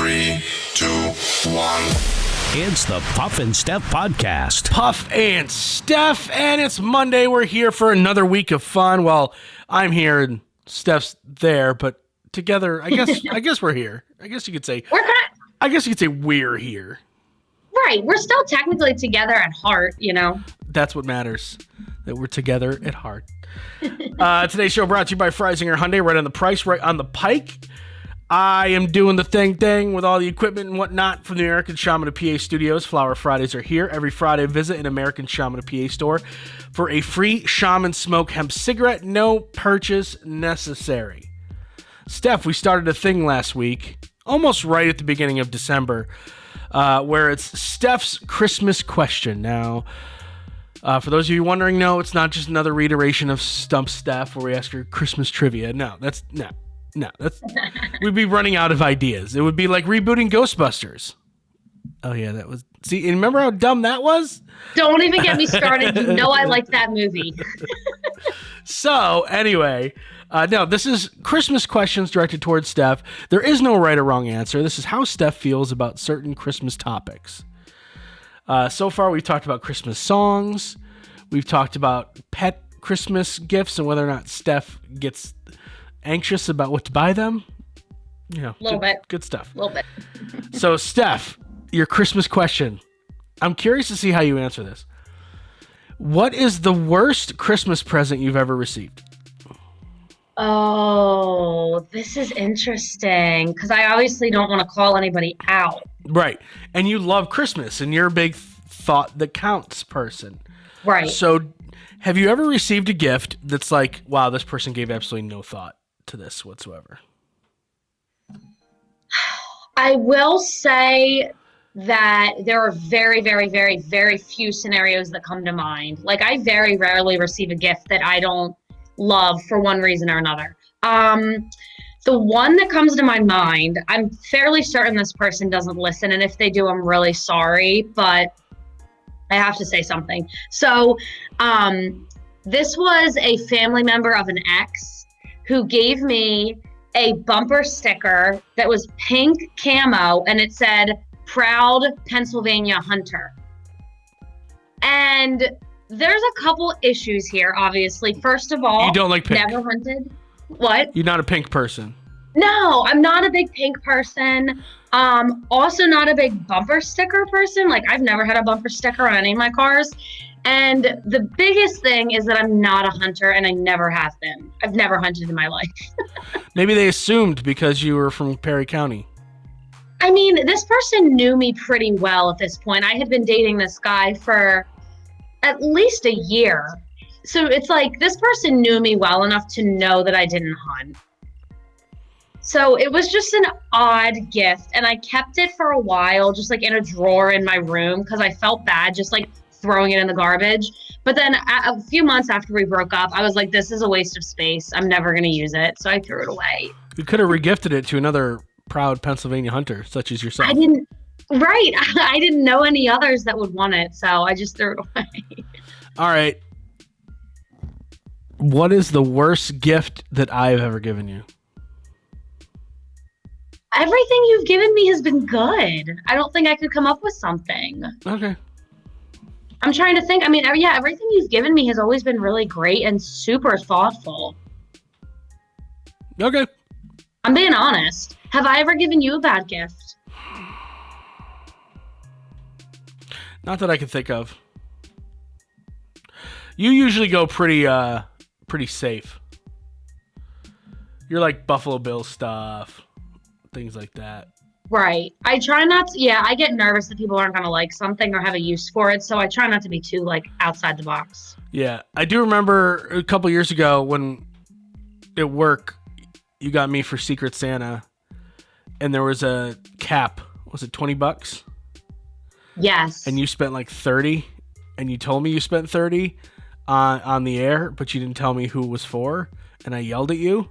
3, 2, 1. It's the Puff and Steph podcast. Puff and Steph, and it's Monday. We're here for another week of fun. Well, I'm here and Steph's there, but together, I guess we're here. I guess you could say we're here. Right. We're still technically together at heart, you know. That's what matters, that we're together at heart. Today's show brought to you by Freisinger Hyundai, right on the price, right on the pike. I am doing the thing with all the equipment and whatnot from the American Shaman of PA Studios. Flower Fridays are here. Every Friday, visit an American Shaman of PA store for a free Shaman Smoke hemp cigarette. No purchase necessary. Steph, we started a thing last week, almost right at the beginning of December, where it's Steph's Christmas question. Now, for those of you wondering, no, it's not just another reiteration of Stump Steph where we ask her Christmas trivia. No, we'd be running out of ideas. It would be like rebooting Ghostbusters. Oh yeah, that was. See, and remember how dumb that was? Don't even get me started. You know I like that movie. So anyway, no, this is Christmas questions directed towards Steph. There is no right or wrong answer. This is how Steph feels about certain Christmas topics. So far, we've talked about Christmas songs. We've talked about pet Christmas gifts and whether or not Steph gets anxious about what to buy them. You know, a little bit. Good stuff. A little bit. So, Steph, your Christmas question. I'm curious to see how you answer this. What is the worst Christmas present you've ever received? Oh, this is interesting because I obviously don't want to call anybody out. Right. And you love Christmas and you're a big thought that counts person. Right. So have you ever received a gift that's like, wow, this person gave absolutely no thought to this whatsoever? I will say that there are very, very, very, very few scenarios that come to mind. Like I very rarely receive a gift that I don't love for one reason or another. The one that comes to my mind, I'm fairly certain this person doesn't listen, and if they do, I'm really sorry, but I have to say something. So this was a family member of an ex who gave me a bumper sticker that was pink camo, and it said, "Proud Pennsylvania Hunter." And there's a couple issues here, obviously. First of all, you don't like pink. Never hunted. What? You're not a pink person. No, I'm not a big pink person. Also not a big bumper sticker person. Like I've never had a bumper sticker on any of my cars. And the biggest thing is that I'm not a hunter and I never have been. I've never hunted in my life. Maybe they assumed because you were from Perry County. I mean, this person knew me pretty well at this point. I had been dating this guy for at least a year. So it's like this person knew me well enough to know that I didn't hunt. So it was just an odd gift, and I kept it for a while, just like in a drawer in my room, because I felt bad just like throwing it in the garbage. But then a few months after we broke up, I was like, this is a waste of space. I'm never going to use it. So I threw it away. You could have regifted it to another proud Pennsylvania hunter, such as yourself. I didn't know any others that would want it, so I just threw it away. All right. What is the worst gift that I've ever given you? Everything you've given me has been good. I don't think I could come up with something. Okay. I'm trying to think. I mean, yeah, everything you've given me has always been really great and super thoughtful. Okay. I'm being honest. Have I ever given you a bad gift? Not that I can think of. You usually go pretty safe. You're like Buffalo Bills stuff, things like that. Right. I try not to, I get nervous that people aren't going to like something or have a use for it, so I try not to be too, like, outside the box. Yeah. I do remember a couple years ago when at work, you got me for Secret Santa, and there was a cap. Was it $20? Yes. And you spent like 30, and you told me you spent 30 on the air, but you didn't tell me who it was for, and I yelled at you.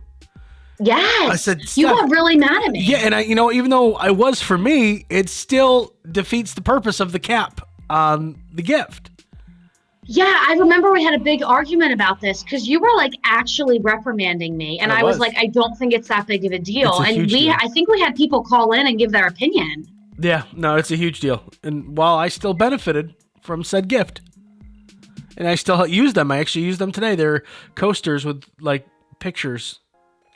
Yes. I said, you got really mad at me. Yeah, and even though I was for me, it still defeats the purpose of the cap on the gift. Yeah, I remember we had a big argument about this because you were like actually reprimanding me, and I I was was. like, I don't think it's that big of a deal. It's a And huge deal. I think we had people call in and give their opinion. Yeah, no, it's a huge deal. And while I still benefited from said gift, and I still use them, I actually use them today. They're coasters with like pictures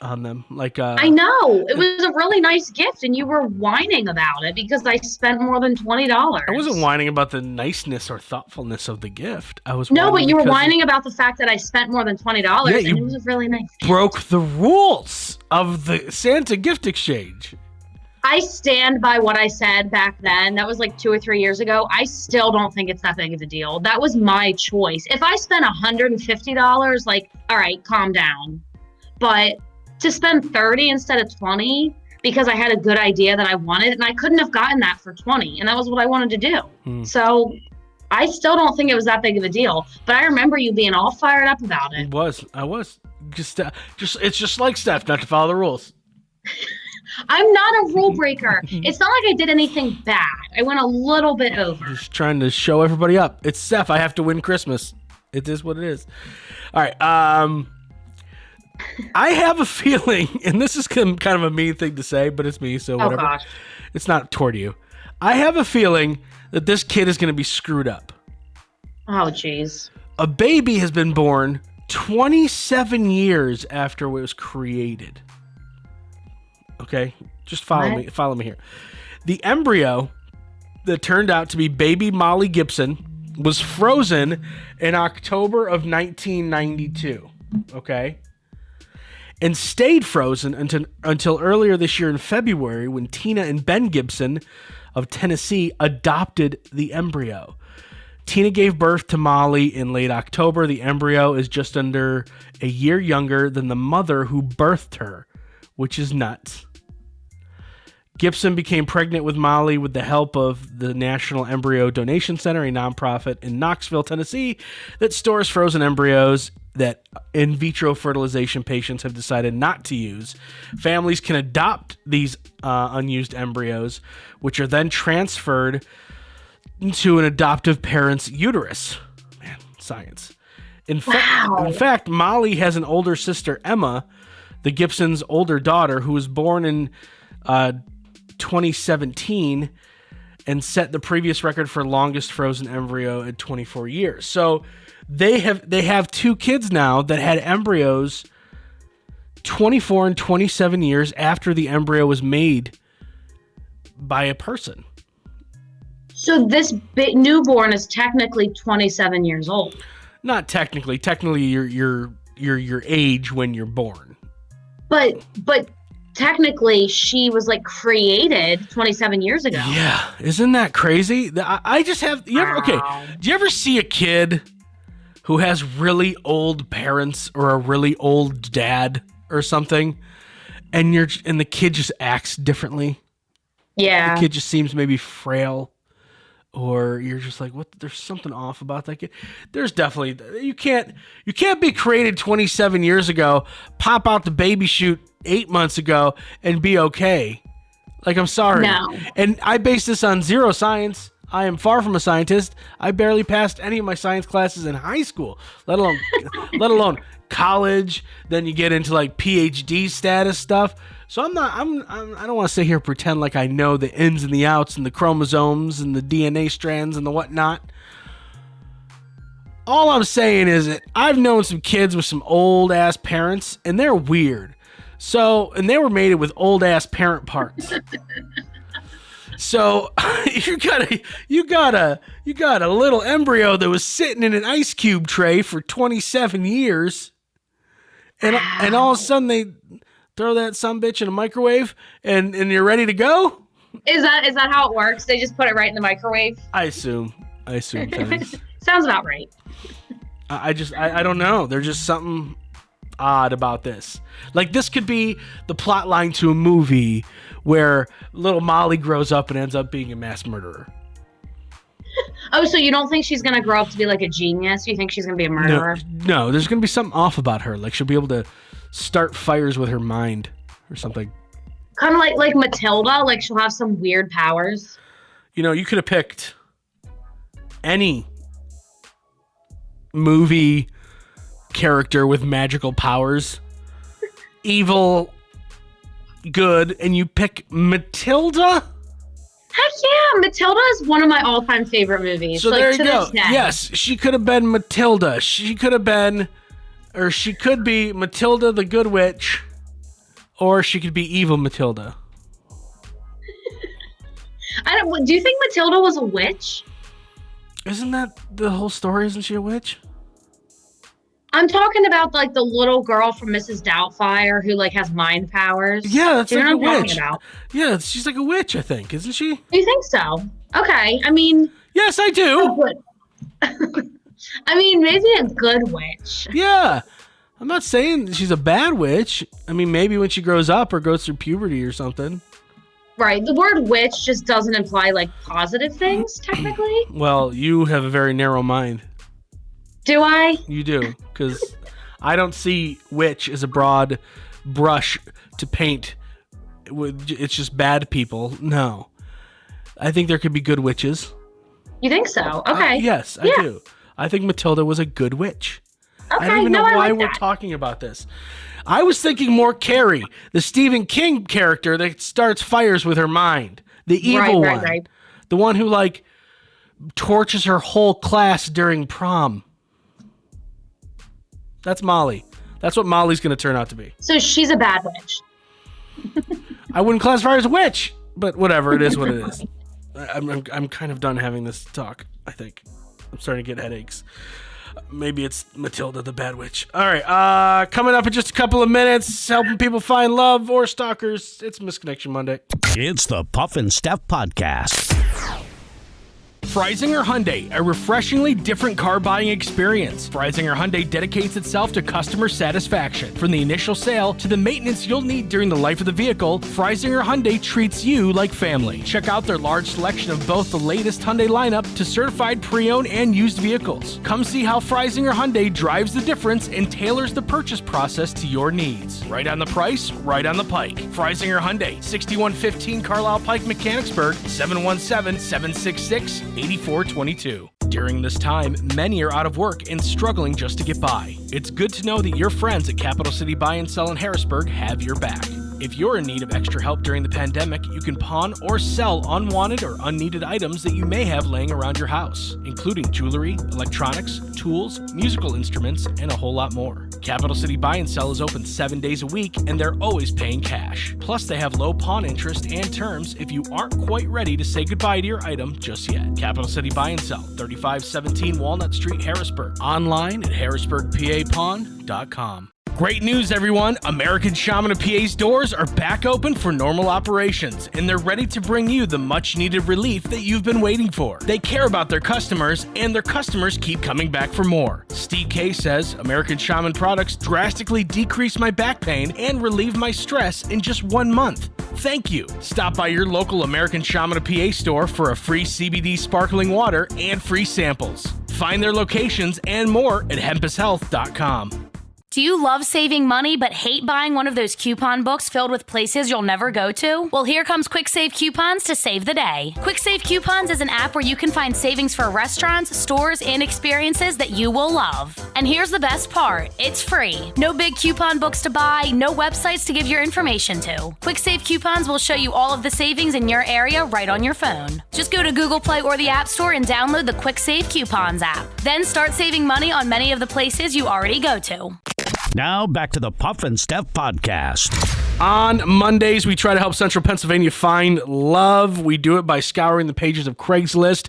on them. Like I know it was a really nice gift, and you were whining about it because I spent more than $20. I wasn't whining about the niceness or thoughtfulness of the gift. I was No, whining but you were because whining about the fact that I spent more than $20, Yeah, and you it was a really nice gift. broke the rules of the Santa gift exchange. I stand by what I said back then. That was like 2 or 3 years ago. I still don't think it's that big of a deal. That was my choice. If I spent $150, like, all right, calm down. But to spend 30 instead of 20 because I had a good idea that I wanted, and I couldn't have gotten that for 20, and that was what I wanted to do. So I still don't think it was that big of a deal. But I remember you being all fired up about it. I was just it's just like Steph, not to follow the rules. I'm not a rule breaker. It's not like I did anything bad. I went a little bit over. Just trying to show everybody up. It's Steph. I have to win Christmas. It is what it is. All right. I have a feeling, and this is kind of a mean thing to say, but it's me, so whatever. Oh, gosh. It's not toward you. I have a feeling that this kid is going to be screwed up. Oh, jeez. A baby has been born 27 years after it was created. Okay? Just follow me. Follow me here. The embryo that turned out to be baby Molly Gibson was frozen in October of 1992. Okay? And stayed frozen until earlier this year in February when Tina and Ben Gibson of Tennessee adopted the embryo. Tina gave birth to Molly in late October. The embryo is just under a year younger than the mother who birthed her, which is nuts. Gibson became pregnant with Molly with the help of the National Embryo Donation Center, a nonprofit in Knoxville, Tennessee, that stores frozen embryos that in vitro fertilization patients have decided not to use. Families can adopt these unused embryos, which are then transferred into an adoptive parent's uterus. Man, science. In fact, Molly has an older sister, Emma, the Gibsons' older daughter, who was born in 2017 and set the previous record for longest frozen embryo at 24 years. So they have two kids now that had embryos 24 and 27 years after the embryo was made by a person. So this newborn is technically 27 years old. Not technically. Technically, you're your age when you're born. But technically, she was like created 27 years ago. Yeah, isn't that crazy? I just have. Do you ever see a kid who has really old parents or a really old dad or something, and the kid just acts differently? Yeah. The kid just seems maybe frail. Or you're just like, what? There's something off about that kid. There's definitely you can't be created 27 years ago, pop out the baby chute 8 months ago, and be okay. Like, I'm sorry. No. And I base this on zero science. I am far from a scientist. I barely passed any of my science classes in high school, let alone college. Then you get into like PhD status stuff. So I don't want to sit here and pretend like I know the ins and the outs and the chromosomes and the DNA strands and the whatnot. All I'm saying is that I've known some kids with some old ass parents, and they're weird. So, and they were mated with old ass parent parts. So you got a little embryo that was sitting in an ice cube tray for 27 years, and all of a sudden they throw that sumbitch in a microwave, and you're ready to go? Is that how it works? They just put it right in the microwave? I assume things. Sounds about right. I don't know. There's just something odd about this. Like, this could be the plot line to a movie where little Molly grows up and ends up being a mass murderer. Oh, so you don't think she's going to grow up to be like a genius? You think she's going to be a murderer? No, there's going to be something off about her. Like, she'll be able to start fires with her mind or something. Kind of like Matilda, like she'll have some weird powers. You know, you could have picked any movie character with magical powers. Evil, good, and you pick Matilda? Heck yeah, Matilda is one of my all-time favorite movies. So there you go. This day. Yes, she could have been Matilda. She could be Matilda the Good Witch, or she could be evil Matilda. Do you think Matilda was a witch? Isn't that the whole story? Isn't she a witch? I'm talking about like the little girl from Mrs. Doubtfire who like has mind powers. Yeah, that's like a witch. About? Yeah, she's like a witch, I think, isn't she? Do you think so? Okay, I mean. Yes, I do. I mean, maybe a good witch. Yeah, I'm not saying she's a bad witch. I mean, maybe when she grows up or goes through puberty or something. Right. The word witch just doesn't imply like positive things, technically. Well, you have a very narrow mind. Do I? You do, because I don't see witch as a broad brush to paint. It's just bad people. No. I think there could be good witches. You think so? Okay. Yes, I do. I think Matilda was a good witch. Okay, I don't even know why we're that. talking about this. I was thinking more Carrie, the Stephen King character that starts fires with her mind. The evil one. Right. The one who, like, torches her whole class during prom. That's Molly. That's what Molly's going to turn out to be. So she's a bad witch. I wouldn't classify her as a witch, but whatever. It is what it is. I'm kind of done having this talk, I think. I'm starting to get headaches. Maybe it's Matilda the bad witch. All right. Coming up in just a couple of minutes, helping people find love or stalkers. It's Misconnection Monday. It's the Puff and Steph Podcast. Freisinger Hyundai, a refreshingly different car buying experience. Freisinger Hyundai dedicates itself to customer satisfaction. From the initial sale to the maintenance you'll need during the life of the vehicle, Freisinger Hyundai treats you like family. Check out their large selection of both the latest Hyundai lineup to certified pre-owned and used vehicles. Come see how Freisinger Hyundai drives the difference and tailors the purchase process to your needs. Right on the price, right on the pike. Freisinger Hyundai, 6115 Carlisle Pike, Mechanicsburg, 717-766-8422. During this time, many are out of work and struggling just to get by. It's good to know that your friends at Capital City Buy and Sell in Harrisburg have your back. If you're in need of extra help during the pandemic, you can pawn or sell unwanted or unneeded items that you may have laying around your house, including jewelry, electronics, tools, musical instruments, and a whole lot more. Capital City Buy and Sell is open 7 days a week, and they're always paying cash. Plus, they have low pawn interest and terms if you aren't quite ready to say goodbye to your item just yet. Capital City Buy and Sell, 3517 Walnut Street, Harrisburg. Online at harrisburgpapawn.com. Great news, everyone! American Shaman of PA's doors are back open for normal operations, and they're ready to bring you the much-needed relief that you've been waiting for. They care about their customers, and their customers keep coming back for more. Steve K says, American Shaman products drastically decrease my back pain and relieve my stress in just 1 month. Thank you. Stop by your local American Shaman of PA store for a free CBD sparkling water and free samples. Find their locations and more at hempushealth.com. Do you love saving money but hate buying one of those coupon books filled with places you'll never go to? Well, here comes Quick Save Coupons to save the day. Quick Save Coupons is an app where you can find savings for restaurants, stores, and experiences that you will love. And here's the best part. It's free. No big coupon books to buy, no websites to give your information to. Quick Save Coupons will show you all of the savings in your area right on your phone. Just go to Google Play or the App Store and download the Quick Save Coupons app. Then start saving money on many of the places you already go to. Now back to the Puff and Steph Podcast. On Mondays, we try to help Central Pennsylvania find love. We do it by scouring the pages of Craigslist,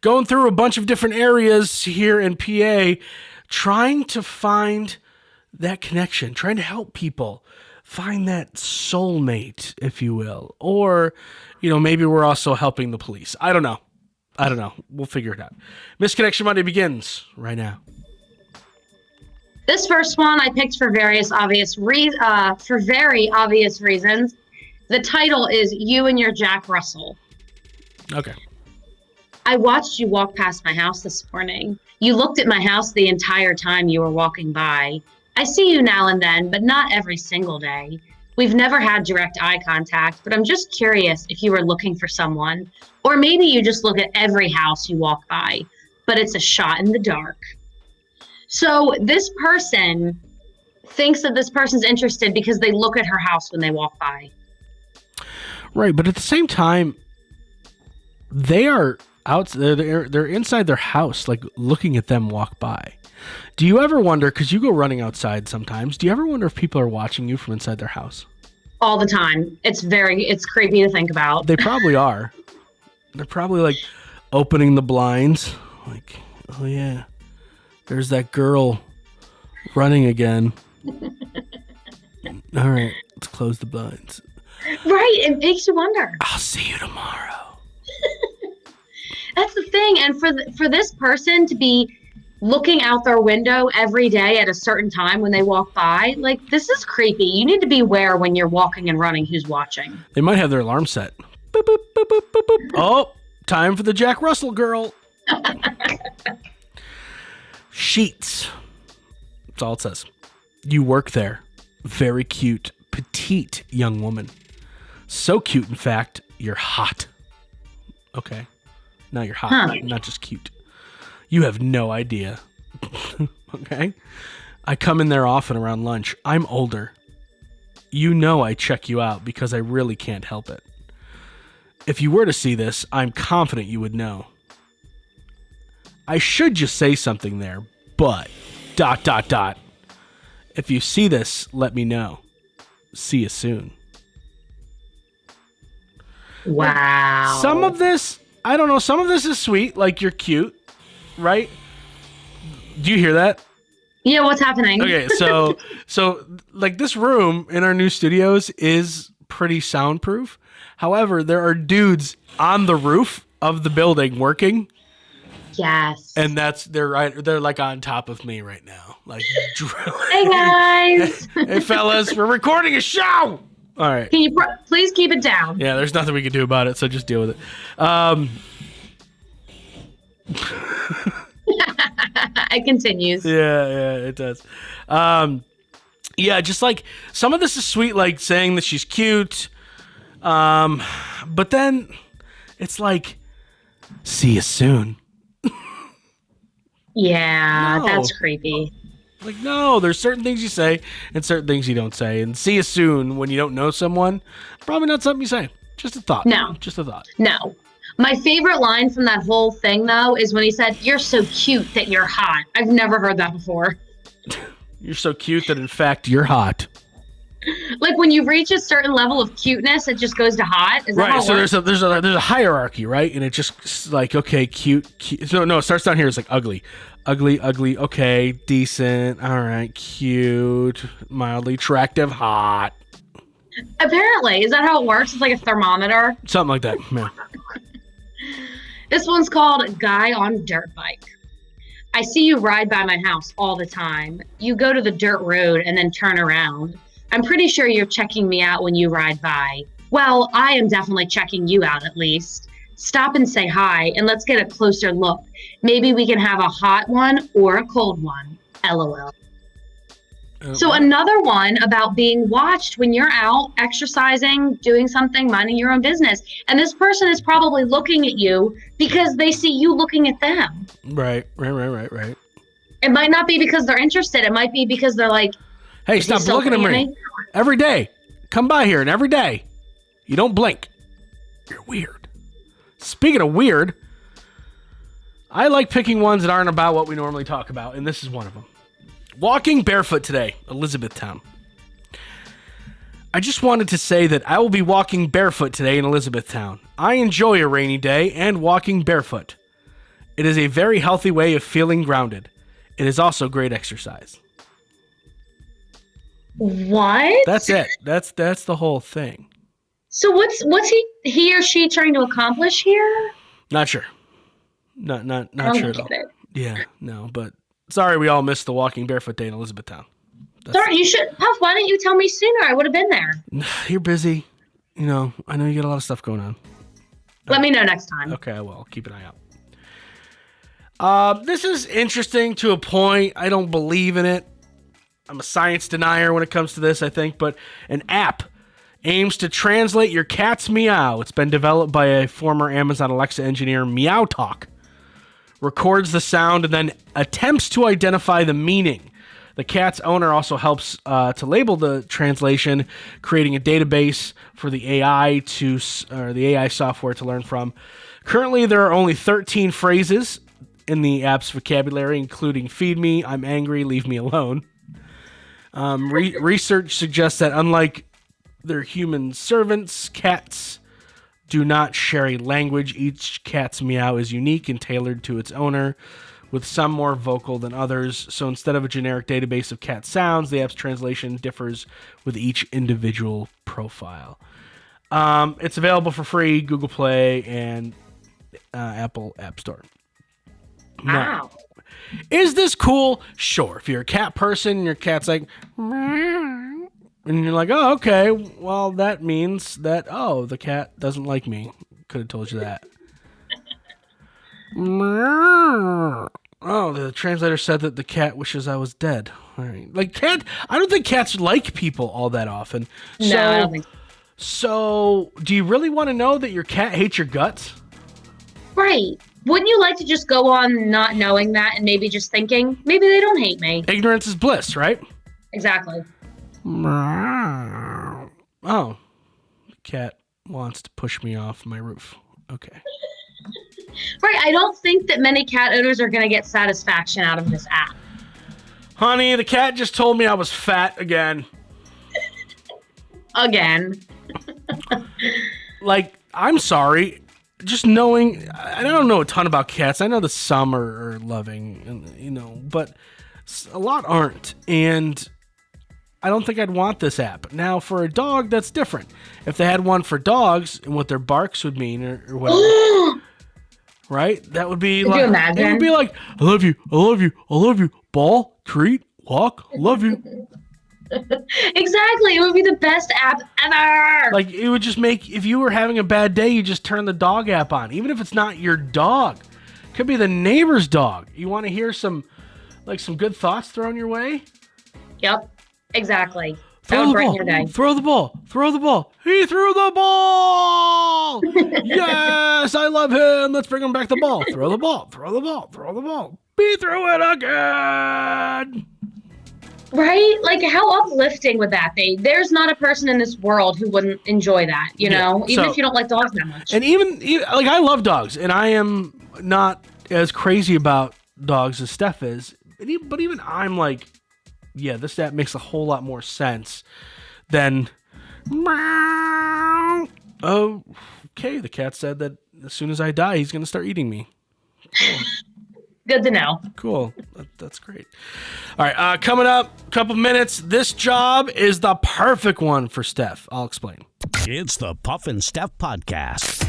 going through a bunch of different areas here in PA, trying to find that connection, trying to help people find that soulmate, if you will. Or, maybe we're also helping the police. I don't know. We'll figure it out. Misconnection Monday begins right now. This first one I picked for very obvious reasons. The title is You and Your Jack Russell. Okay. I watched you walk past my house this morning. You looked at my house the entire time you were walking by. I see you now and then, but not every single day. We've never had direct eye contact, but I'm just curious if you were looking for someone. Or maybe you just look at every house you walk by, but it's a shot in the dark. So this person thinks that this person's interested because they look at her house when they walk by. Right, but at the same time, they are out. They're inside their house, like looking at them walk by. Do you ever wonder? Because you go running outside sometimes. Do you ever wonder if people are watching you from inside their house? All the time. It's creepy to think about. They probably are. They're probably like opening the blinds, like, oh yeah, there's that girl running again. All right, let's close the blinds. Right, it makes you wonder. I'll see you tomorrow. That's the thing, and for this person to be looking out their window every day at a certain time when they walk by, like, this is creepy. You need to be aware when you're walking and running who's watching. They might have their alarm set. Boop, boop, boop, boop, boop, boop. Oh, time for the Jack Russell girl. Sheets. That's all it says. You work there. Very cute, petite young woman. So cute, in fact, you're hot. Okay. Now you're hot, not just cute. You have no idea. Okay? I come in there often around lunch. I'm older. You know I check you out because I really can't help it. If you were to see this, I'm confident you would know. I should just say something there, but ... If you see this, let me know. See you soon. Wow. Some of this, I don't know, some of this is sweet, like you're cute, right? Do you hear that? Yeah, what's happening? Okay, so like this room in our new studios is pretty soundproof. However, there are dudes on the roof of the building working. Yes. And they're like on top of me right now. Like drilling. Hey guys. Hey fellas, we're recording a show. All right. Can you please keep it down? Yeah, there's nothing we can do about it, so just deal with it. It continues. Yeah, it does. Yeah, just like some of this is sweet, like saying that she's cute. But then it's like, see you soon. Yeah, No. that's creepy. Like, no, there's certain things you say and certain things you don't say. And see you soon when you don't know someone, probably not something you say. Just a thought. No. Just a thought. No. My favorite line from that whole thing, though, is when he said, "You're so cute that you're hot." I've never heard that before. You're so cute that, in fact, you're hot. Like, when you reach a certain level of cuteness, it just goes to hot? Is that Right, how it so works? there's a hierarchy, right? And it just like, okay, cute. No, it starts down here. It's like ugly, okay, decent, all right, cute, mildly attractive, hot. Apparently. Is that how it works? It's like a thermometer? Something like that, yeah. This one's called Guy on Dirt Bike. I see you ride by my house all the time. You go to the dirt road and then turn around. I'm pretty sure you're checking me out when you ride by. Well, I am definitely checking you out at least. Stop and say hi, and let's get a closer look. Maybe we can have a hot one or a cold one. LOL. So another one about being watched when you're out exercising, doing something, minding your own business. And this person is probably looking at you because they see you looking at them. Right. It might not be because they're interested. It might be because they're like, Hey, "Is he stop still looking at looking me. Every day. Come by here, and every day. You don't blink. You're weird. Speaking of weird, I like picking ones that aren't about what we normally talk about, and this is one of them. Walking barefoot today, Elizabethtown. I just wanted to say that I will be walking barefoot today in Elizabethtown. I enjoy a rainy day and walking barefoot. It is a very healthy way of feeling grounded. It is also great exercise. What? That's it. That's the whole thing. So what's he or she trying to accomplish here? Not sure. Not I don't sure at all. get it. Yeah, no, but sorry we all missed the walking barefoot day in Elizabethtown. Sorry, you should, Puff, why didn't you tell me sooner? I would have been there. You're busy. You know, I know you got a lot of stuff going on. Let me know next time. Okay, I will. I'll keep an eye out. This is interesting to a point. I don't believe in it. I'm a science denier when it comes to this, I think, but an app aims to translate your cat's meow. It's been developed by a former Amazon Alexa engineer, Meow Talk, records the sound, and then attempts to identify the meaning. The cat's owner also helps to label the translation, creating a database for the AI the AI software to learn from. Currently, there are only 13 phrases in the app's vocabulary, including "feed me," "I'm angry," "leave me alone." Research suggests that unlike their human servants, cats do not share a language. Each cat's meow is unique and tailored to its owner, with some more vocal than others. So instead of a generic database of cat sounds, the app's translation differs with each individual profile. It's available for free, Google Play, and Apple App Store. Wow. Now, is this cool? Sure. If you're a cat person, your cat's like, meow, and you're like, oh, okay, well, that means that, oh, the cat doesn't like me. Could have told you that. Oh, the translator said that the cat wishes I was dead. All right. Like, I don't think cats like people all that often. No, I don't think so. So, do you really want to know that your cat hates your guts? Right. Wouldn't you like to just go on not knowing that and maybe just thinking, maybe they don't hate me? Ignorance is bliss, right? Exactly. Oh, the cat wants to push me off my roof. Okay. Right. I don't think that many cat owners are going to get satisfaction out of this app. Honey, the cat just told me I was fat again. Again. Like, I'm sorry. Just knowing, I don't know a ton about cats. I know that some are loving, and but a lot aren't. And I don't think I'd want this app. Now, for a dog, that's different. If they had one for dogs and what their barks would mean or whatever, right? That would be Could like, you imagine? it would be like, I love you, I love you, I love you, ball, treat, walk, love you. Exactly. It would be the best app ever. Like, it would just make, if you were having a bad day, you just turn the dog app on. Even if it's not your dog. It could be the neighbor's dog. You want to hear some good thoughts thrown your way? Yep. Exactly. That would brighten your day. Throw the ball. Throw the ball. He threw the ball. Yes, I love him. Let's bring him back the ball. Throw the ball. Throw the ball. Throw the ball. He threw it again. Right? Like, how uplifting would that be? There's not a person in this world who wouldn't enjoy that, even if you don't like dogs that much. And even like, I love dogs, and I am not as crazy about dogs as Steph is. But even I'm like, yeah, this app makes a whole lot more sense than meow. Oh, okay. The cat said that as soon as I die, he's going to start eating me. Cool. Good to know. Cool. That's great. All right. Coming up, a couple minutes. This job is the perfect one for Steph. I'll explain. It's the Puff and Steph Podcast.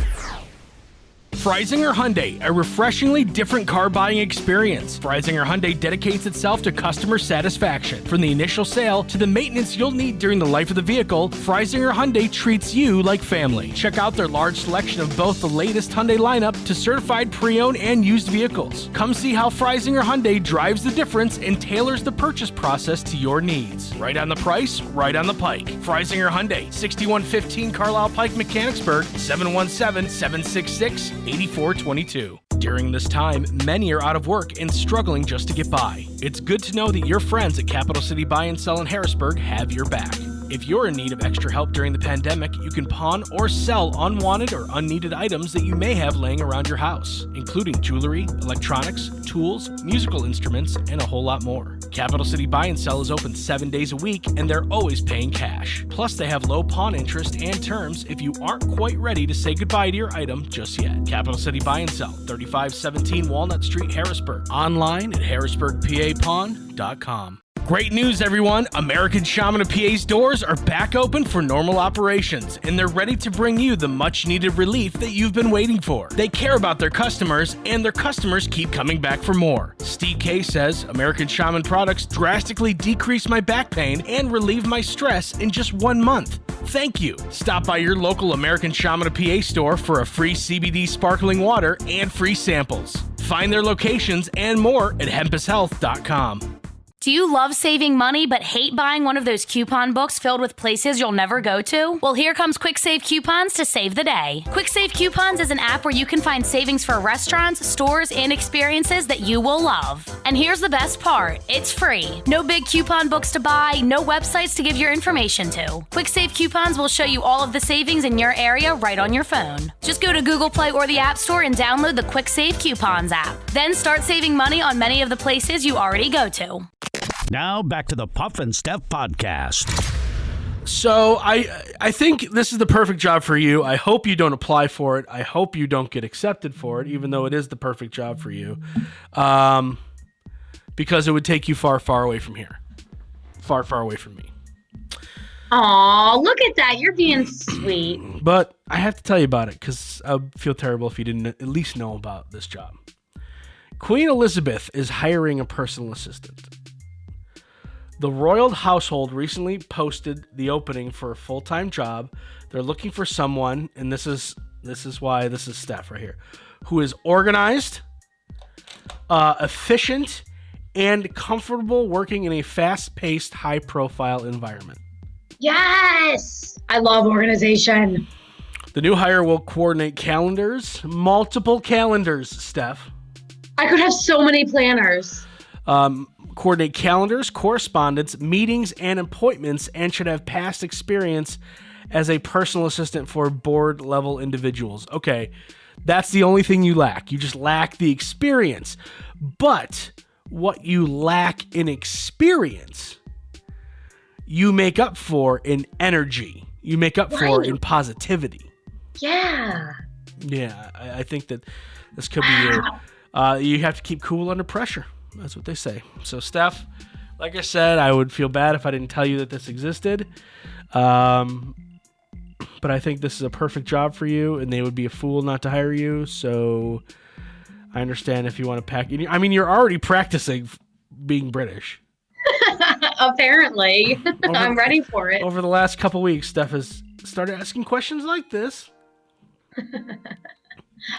Freisinger Hyundai, a refreshingly different car buying experience. Freisinger Hyundai dedicates itself to customer satisfaction. From the initial sale to the maintenance you'll need during the life of the vehicle, Freisinger Hyundai treats you like family. Check out their large selection of both the latest Hyundai lineup to certified pre-owned and used vehicles. Come see how Freisinger Hyundai drives the difference and tailors the purchase process to your needs. Right on the price, right on the pike. Freisinger Hyundai, 6115 Carlisle Pike, Mechanicsburg, 717-766-8422. During this time, many are out of work and struggling just to get by. It's good to know that your friends at Capital City Buy and Sell in Harrisburg have your back. If you're in need of extra help during the pandemic, you can pawn or sell unwanted or unneeded items that you may have laying around your house, including jewelry, electronics, tools, musical instruments, and a whole lot more. Capital City Buy and Sell is open 7 days a week, and they're always paying cash. Plus, they have low pawn interest and terms if you aren't quite ready to say goodbye to your item just yet. Capital City Buy and Sell, 3517 Walnut Street, Harrisburg. Online at harrisburgpapawn.com. Great news, everyone! American Shaman of PA's doors are back open for normal operations, and they're ready to bring you the much-needed relief that you've been waiting for. They care about their customers, and their customers keep coming back for more. Steve K says, American Shaman products drastically decrease my back pain and relieve my stress in just 1 month. Thank you. Stop by your local American Shaman of PA store for a free CBD sparkling water and free samples. Find their locations and more at hempushealth.com. Do you love saving money but hate buying one of those coupon books filled with places you'll never go to? Well, here comes Quick Save Coupons to save the day. Quick Save Coupons is an app where you can find savings for restaurants, stores, and experiences that you will love. And here's the best part. It's free. No big coupon books to buy, no websites to give your information to. Quick Save Coupons will show you all of the savings in your area right on your phone. Just go to Google Play or the App Store and download the Quick Save Coupons app. Then start saving money on many of the places you already go to. Now back to the Puff and Steph podcast. So I think this is the perfect job for you. I hope you don't apply for it. I hope you don't get accepted for it, even though it is the perfect job for you. Because it would take you far, far away from here. Far, far away from me. Aw, look at that. You're being sweet. But I have to tell you about it because I would feel terrible if you didn't at least know about this job. Queen Elizabeth is hiring a personal assistant. The royal household recently posted the opening for a full-time job. They're looking for someone, and this is why this is Steph right here, who is organized, efficient, and comfortable working in a fast-paced, high-profile environment. Yes! I love organization. The new hire will coordinate calendars, multiple calendars, Steph. I could have so many planners. Coordinate calendars, correspondence, meetings, and appointments, and should have past experience as a personal assistant for board-level individuals. Okay, that's the only thing you lack. You just lack the experience. But what you lack in experience, you make up for in energy. You make up for in positivity. Yeah. Yeah, I think that this could be your... you have to keep cool under pressure. That's what they say. So, Steph, like I said, I would feel bad if I didn't tell you that this existed. But I think this is a perfect job for you, and they would be a fool not to hire you. So I understand if you want to pack. I mean, you're already practicing being British. Apparently. I'm ready for it. Over the last couple weeks, Steph has started asking questions like this.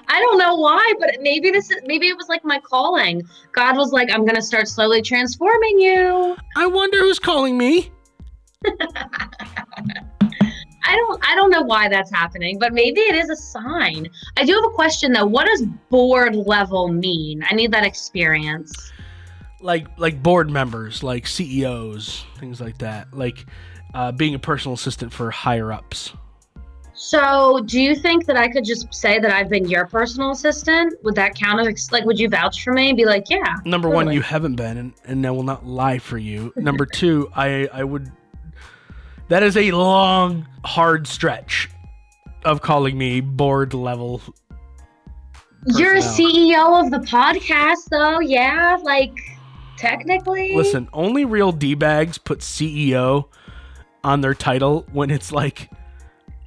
I don't know why, but maybe it was like my calling. God was like, I'm gonna start slowly transforming you. I wonder who's calling me. I don't know why that's happening, but maybe it is a sign. I do have a question though. What does board level mean? I need that experience. Like board members, like CEOs, things like that. Like being a personal assistant for higher ups. So, do you think that I could just say that I've been your personal assistant? Would that count as, like, would you vouch for me and be like, yeah? Number totally. one, you haven't been, and I will not lie for you. Number two, I would... That is a long, hard stretch of calling me board level You're a personnel. CEO of the podcast, though, yeah? Like, technically? Listen, only real D-bags put CEO on their title when it's like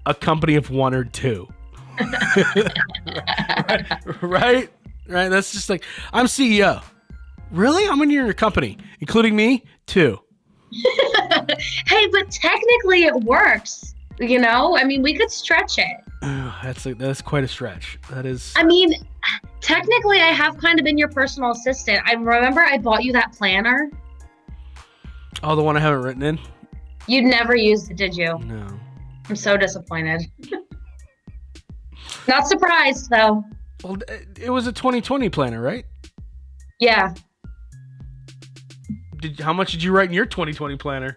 a company of one or two. right? That's just like, I'm CEO. Really? How many are in your company? Including me? 2. Hey, but technically it works. You know? I mean, we could stretch it. That's quite a stretch. That is... I mean, technically I have kind of been your personal assistant. I remember I bought you that planner. Oh, the one I haven't written in? You'd never used it, did you? No. I'm so disappointed. Not surprised, though. Well, it was a 2020 planner, right? Yeah. How much did you write in your 2020 planner?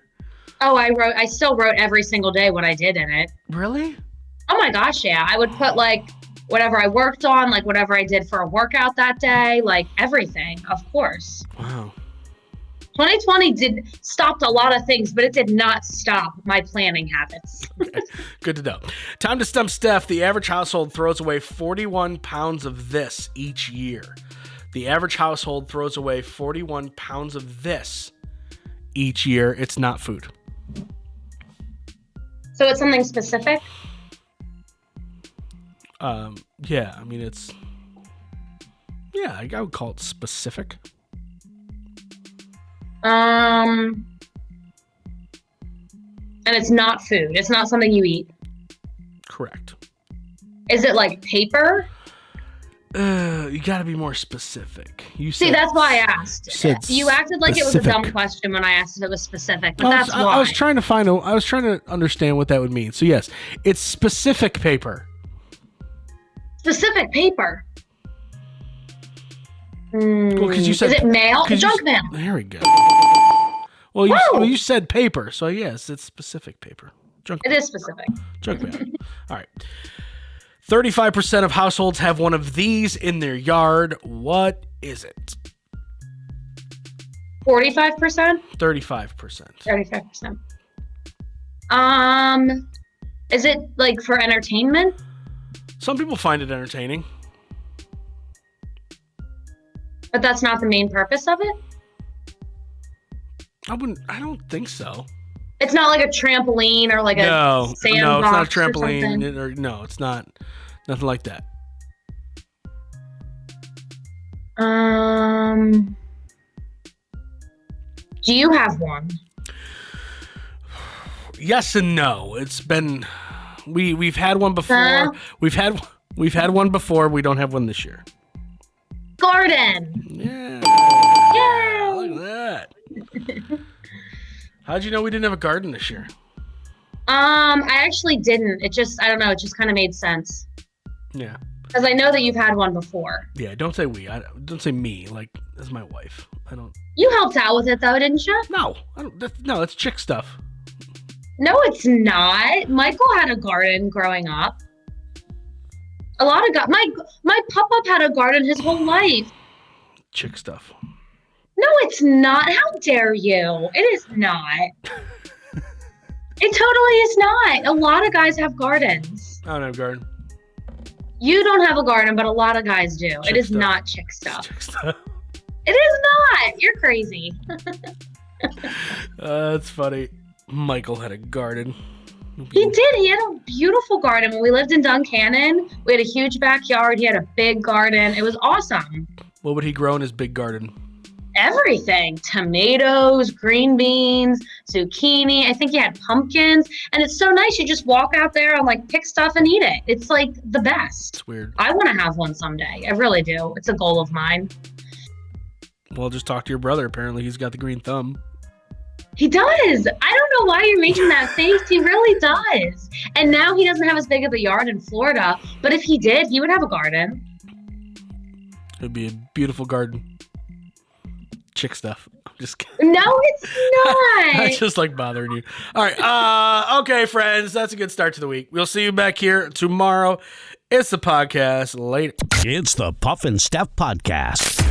Oh, I still wrote every single day what I did in it. Really? Oh my gosh, yeah. I would put like whatever I worked on, like whatever I did for a workout that day, like everything, of course. Wow. 2020 stopped a lot of things, but it did not stop my planning habits. Okay. Good to know. Time to stump Steph. The average household throws away 41 pounds of this each year. The average household throws away 41 pounds of this each year. It's not food. So it's something specific? Yeah, I mean, it's... Yeah, I would call it specific. And it's not food. It's not something you eat. Correct. Is it like paper? You got to be more specific. You See, said, that's why I asked. said You acted like it was a dumb specific. question when I asked if it was specific, but I that's was, why. I was trying to understand what that would mean. So yes, it's specific paper. Specific paper. Well, because you said Is it mail? 'cause you Junk s- mail. There we go. Well, you said paper, so yes, it's specific paper. Junk It is specific. Junk mail. All right. 35% of households have one of these in their yard. What is it? 45%? 35%. 35%. Is it like for entertainment? Some people find it entertaining. But that's not the main purpose of it? I don't think so. It's not like a trampoline or like a No, sandbox it's not a or trampoline. something? No, it's not. Nothing like that. Do you have one? Yes and no. It's been we've had one before. Huh? We've had one before. We don't have one this year. Garden. Yeah. Yay! Look at that. How'd you know we didn't have a garden this year? I actually didn't. It just, I don't know, it just kind of made sense. Yeah. Because I know that you've had one before. Yeah. Don't say we. Don't say me. Like that's my wife. I don't. You helped out with it though, didn't you? No. I don't. That's chick stuff. No, it's not. Michael had a garden growing up. A lot of my pop-up had a garden his whole life. Chick stuff. No, it's not. How dare you? It is not. It totally is not. A lot of guys have gardens. I don't have a garden. You don't have a garden, but a lot of guys do. Chick It is stuff. not chick stuff. Chick stuff. It is not. You're crazy. That's funny. Michael had a garden. He did. He had a beautiful garden. When we lived in Duncannon, we had a huge backyard. He had a big garden. It was awesome. What would he grow in his big garden? Everything. Tomatoes, green beans, zucchini. I think he had pumpkins. And it's so nice. You just walk out there and like pick stuff and eat it. It's like the best. It's weird. I want to have one someday. I really do. It's a goal of mine. Well, just talk to your brother. Apparently, he's got the green thumb. He does. I don't know why you're making that face. He really does. And now he doesn't have as big of a yard in Florida. But if he did, he would have a garden. It'd be a beautiful garden. Chick stuff. I'm just kidding. No, it's I not. just like bothering you. All right. Okay, friends. That's a good start to the week. We'll see you back here tomorrow. It's the podcast. Later. It's the Puff and Steph Podcast.